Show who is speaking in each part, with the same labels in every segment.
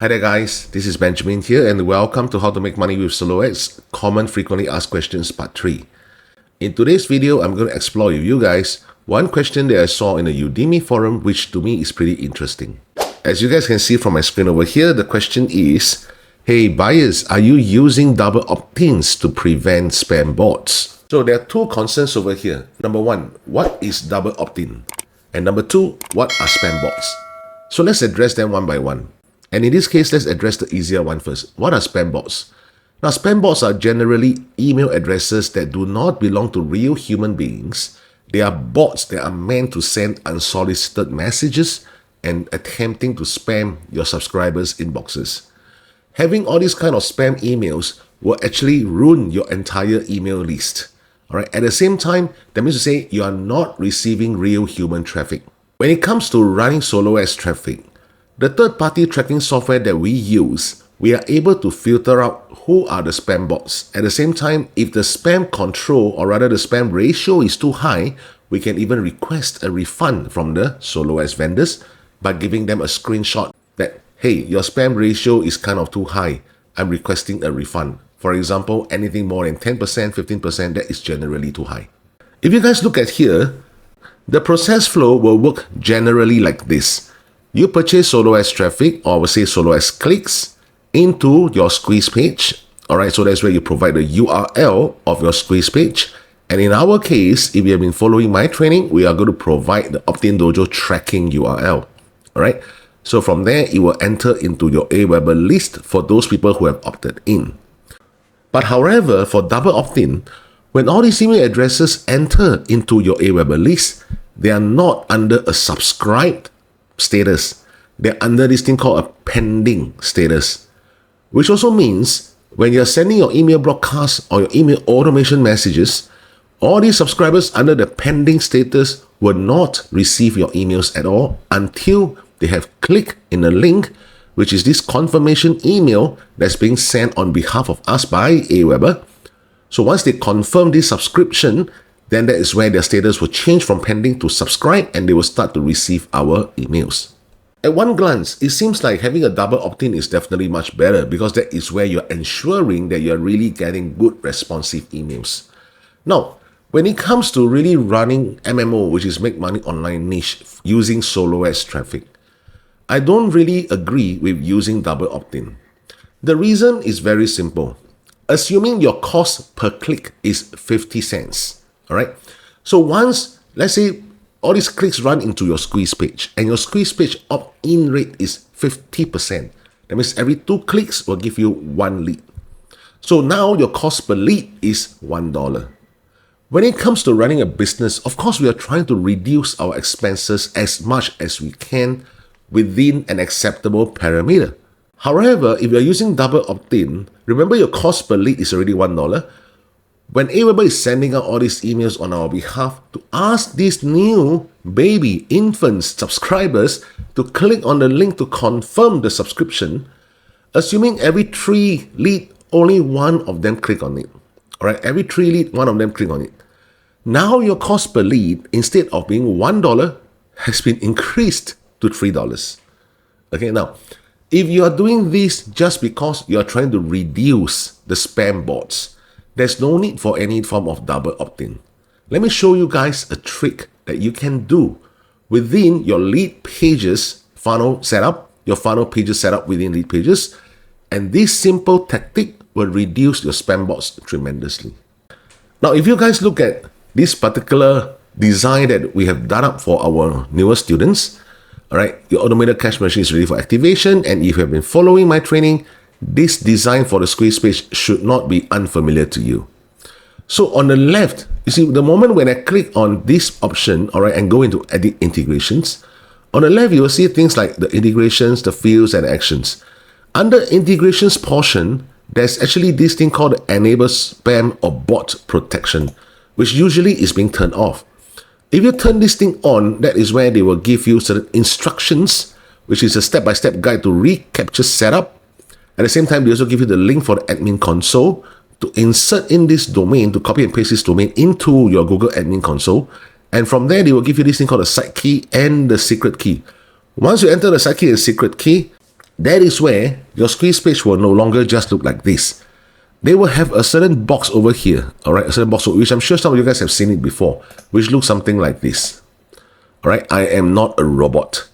Speaker 1: Hi there guys, this is Benjamin here and welcome to How to Make Money with Solo Ads, Common Frequently Asked Questions Part 3. In today's video, I'm going to explore with you guys one question that I saw in the Udimi forum which to me is pretty interesting. As you guys can see from my screen over here, the question is, hey buyers, are you using double opt-ins to prevent spam bots? So there are two concerns over here. Number one, what is double opt-in? And number two, what are spam bots? So let's address them one by one. And in this case, let's address the easier one first. What are spam bots? Now, spam bots are generally email addresses that do not belong to real human beings. They are bots that are meant to send unsolicited messages and attempting to spam your subscribers' inboxes. Having all these kind of spam emails will actually ruin your entire email list. All right. At the same time, that means to say you are not receiving real human traffic. When it comes to running solo ads traffic, the third-party tracking software that we use, we are able to filter out who are the spam bots. At the same time, if the spam control, or rather the spam ratio is too high, we can even request a refund from the solo ads vendors by giving them a screenshot that, hey, your spam ratio is kind of too high. I'm requesting a refund. For example, anything more than 10%, 15%, that is generally too high. If you guys look at here, the process flow will work generally like this. You purchase solo ads traffic, or I would say solo ads clicks, into your squeeze page. Alright, so that's where you provide the URL of your squeeze page. And in our case, if you have been following my training, we are going to provide the Optin Dojo tracking URL. Alright, so from there, it will enter into your AWeber list for those people who have opted in. But however, for double opt-in, when all these email addresses enter into your AWeber list, they are not under a subscribed status. They're under this thing called a pending status, which also means when you're sending your email broadcasts or your email automation messages, all these subscribers under the pending status will not receive your emails at all until they have clicked in a link, which is this confirmation email that's being sent on behalf of us by AWeber. So once they confirm this subscription, then that is where their status will change from pending to subscribe and they will start to receive our emails. At one glance, it seems like having a double opt-in is definitely much better because that is where you're ensuring that you're really getting good responsive emails. Now, when it comes to really running MMO, which is Make Money Online niche, using solo ads traffic, I don't really agree with using double opt-in. The reason is very simple. Assuming your cost per click is 50 cents. All right. So once, let's say, all these clicks run into your squeeze page and your squeeze page opt-in rate is 50%. That means every 2 clicks will give you 1 lead. So now your cost per lead is $1. When it comes to running a business, of course, we are trying to reduce our expenses as much as we can within an acceptable parameter. However, if you're using double opt-in, remember your cost per lead is already $1. When AWeber is sending out all these emails on our behalf to ask these new baby infant subscribers to click on the link to confirm the subscription, assuming every 3 lead, only 1 of them click on it. All right, every 3 lead, 1 of them click on it. Now your cost per lead, instead of being $1, has been increased to $3. Okay, now, if you are doing this just because you are trying to reduce the spam bots, there's no need for any form of double opt-in. Let me show you guys a trick that you can do within your Leadpages funnel setup, your funnel pages setup within Leadpages, and this simple tactic will reduce your spam bots tremendously. Now, if you guys look at this particular design that we have done up for our newer students, all right, your automated cash machine is ready for activation, and if you have been following my training, this design for the squeeze page should not be unfamiliar to you. So on the left, you see, the moment when I click on this option, all right, and go into edit integrations, on the left, you will see things like the integrations, the fields, and actions. Under integrations portion, there's actually this thing called the enable spam or bot protection, which usually is being turned off. If you turn this thing on, that is where they will give you certain instructions, which is a step-by-step guide to Recapture Setup. At the same time, they also give you the link for the admin console to insert in this domain, to copy and paste this domain into your Google admin console. And from there, they will give you this thing called a side key and the secret key. Once you enter the side key and secret key, That is where your squeeze page will no longer just look like this. They will have a certain box over here, all right, a certain box, which I'm sure some of you guys have seen it before, which looks something like this. All right, I am not a robot.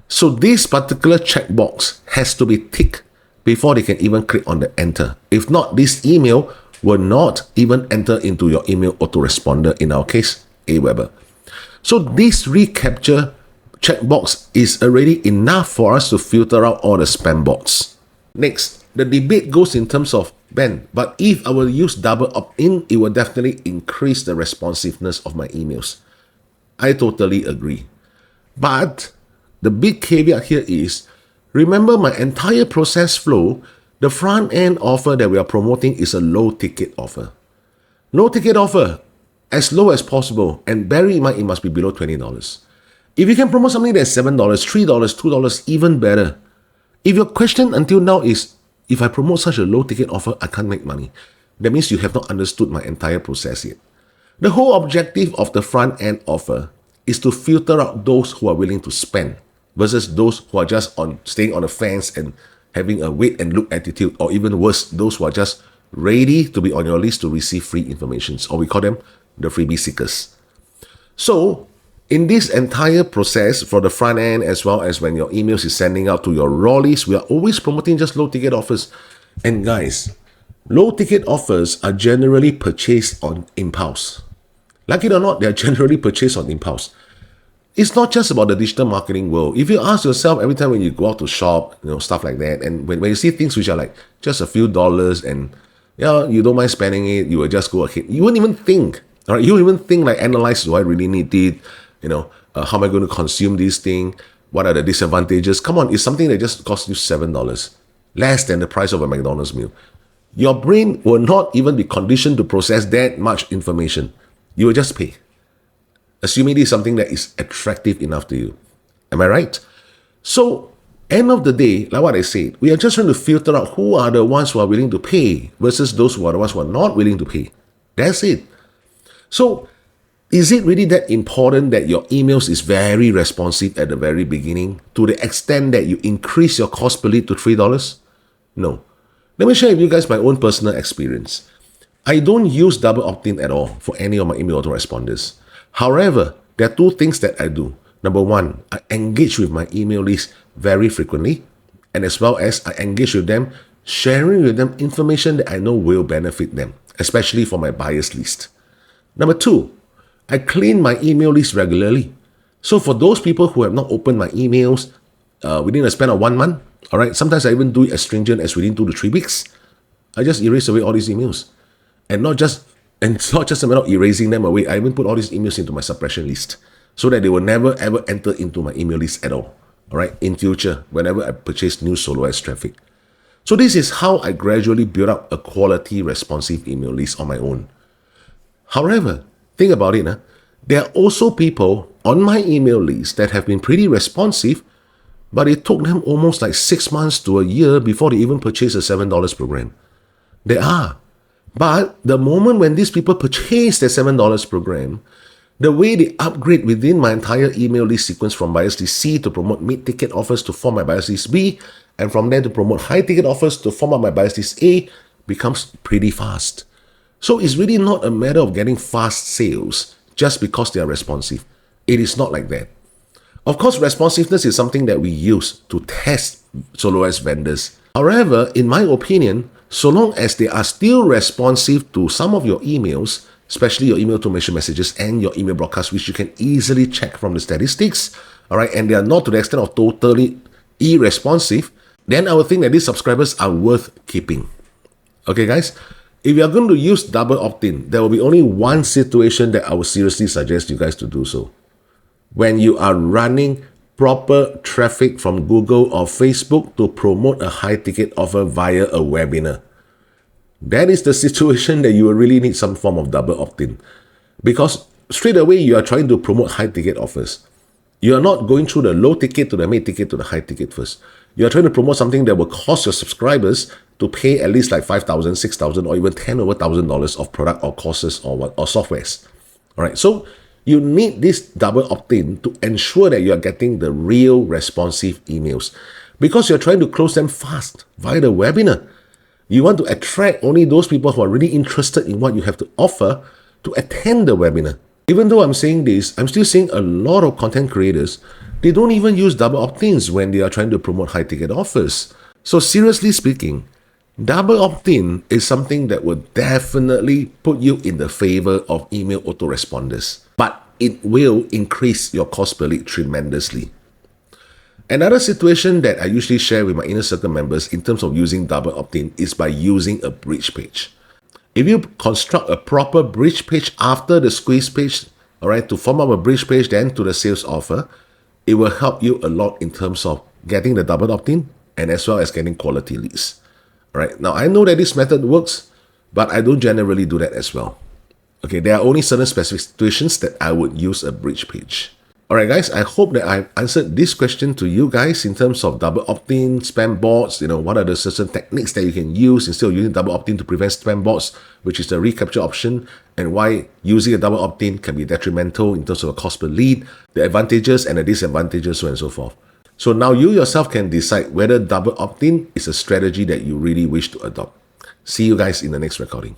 Speaker 1: So this particular checkbox has to be ticked before they can even click on the enter. If not, this email will not even enter into your email autoresponder, in our case, AWeber. So this recapture checkbox is already enough for us to filter out all the spam bots. Next, the debate goes in terms of, Ben, but if I will use double opt-in, it will definitely increase the responsiveness of my emails. I totally agree. But the big caveat here is, remember my entire process flow, the front end offer that we are promoting is a low ticket offer. Low ticket offer, as low as possible, and bear in mind it must be below $20. If you can promote something that's $7, $3, $2, even better. If your question until now is, if I promote such a low ticket offer, I can't make money, that means you have not understood my entire process yet. The whole objective of the front end offer is to filter out those who are willing to spend versus those who are just staying on the fence and having a wait and look attitude, or even worse, those who are just ready to be on your list to receive free information, or we call them the freebie seekers. So in this entire process, for the front end as well as when your emails is sending out to your raw list, we are always promoting just low ticket offers. And guys, low ticket offers are generally purchased on impulse. Like it or not, they are generally purchased on impulse. It's not just about the digital marketing world. If you ask yourself every time when you go out to shop, stuff like that, and when you see things which are like just a few dollars and you don't mind spending it, you will just go ahead. You wouldn't even think, all right? You wouldn't even think like, analyze, do I really need it? How am I going to consume this thing? What are the disadvantages? Come on, it's something that just costs you $7, less than the price of a McDonald's meal. Your brain will not even be conditioned to process that much information. You will just pay, assuming this is something that is attractive enough to you. Am I right? So, end of the day, like what I said, we are just trying to filter out who are the ones who are willing to pay versus those who are the ones who are not willing to pay. That's it. So, is it really that important that your emails is very responsive at the very beginning to the extent that you increase your cost per lead to $3? No. Let me share with you guys my own personal experience. I don't use double opt-in at all for any of my email autoresponders. However, there are two things that I do. Number one, I engage with my email list very frequently, and as well as I engage with them, sharing with them information that I know will benefit them, especially for my buyers list. Number two, I clean my email list regularly. So for those people who have not opened my emails within a span of 1 month, all right, sometimes I even do it as stringent as within 2 to 3 weeks. I just erase away all these emails. And it's not just a matter of erasing them away. I even put all these emails into my suppression list so that they will never ever enter into my email list at all. All right, in future, whenever I purchase new solo ads traffic. So this is how I gradually build up a quality responsive email list on my own. However, think about it. There are also people on my email list that have been pretty responsive, but it took them almost like 6 months to a year before they even purchased a $7 program. There are. But the moment when these people purchase their $7 program, the way they upgrade within my entire email list sequence from buyers list C to promote mid-ticket offers to form my buyers list B, and from there to promote high-ticket offers to form up my buyers list A, becomes pretty fast. So it's really not a matter of getting fast sales just because they are responsive. It is not like that. Of course, responsiveness is something that we use to test solo ads vendors. However, in my opinion, so long as they are still responsive to some of your emails, especially your email automation messages and your email broadcasts, which you can easily check from the statistics, all right, and they are not to the extent of totally irresponsive, then I would think that these subscribers are worth keeping. Okay, guys? If you are going to use double opt-in, there will be only one situation that I would seriously suggest you guys to do so. When you are running proper traffic from Google or Facebook to promote a high-ticket offer via a webinar. That is the situation that you will really need some form of double opt-in. Because straight away, you are trying to promote high-ticket offers. You are not going through the low ticket to the mid-ticket to the high-ticket first. You are trying to promote something that will cost your subscribers to pay at least like $5,000, $6,000, or even $10,000 of product or courses or softwares. All right, so you need this double opt-in to ensure that you are getting the real responsive emails. because you're trying to close them fast via the webinar. You want to attract only those people who are really interested in what you have to offer to attend the webinar. Even though I'm saying this, I'm still seeing a lot of content creators, they don't even use double opt-ins when they are trying to promote high-ticket offers. So seriously speaking, double opt-in is something that will definitely put you in the favor of email autoresponders, but it will increase your cost per lead tremendously. Another situation that I usually share with my inner circle members in terms of using double opt-in is by using a bridge page. If you construct a proper bridge page after the squeeze page, all right, to form up a bridge page then to the sales offer, it will help you a lot in terms of getting the double opt-in and as well as getting quality leads. All right, now I know that this method works, but I don't generally do that as well. Okay, there are only certain specific situations that I would use a bridge page. Alright guys, I hope that I've answered this question to you guys in terms of double opt-in, spam bots, what are the certain techniques that you can use instead of using double opt-in to prevent spam bots, which is the recapture option, and why using a double opt-in can be detrimental in terms of a cost per lead, the advantages and the disadvantages, so on and so forth. So now you yourself can decide whether double opt-in is a strategy that you really wish to adopt. See you guys in the next recording.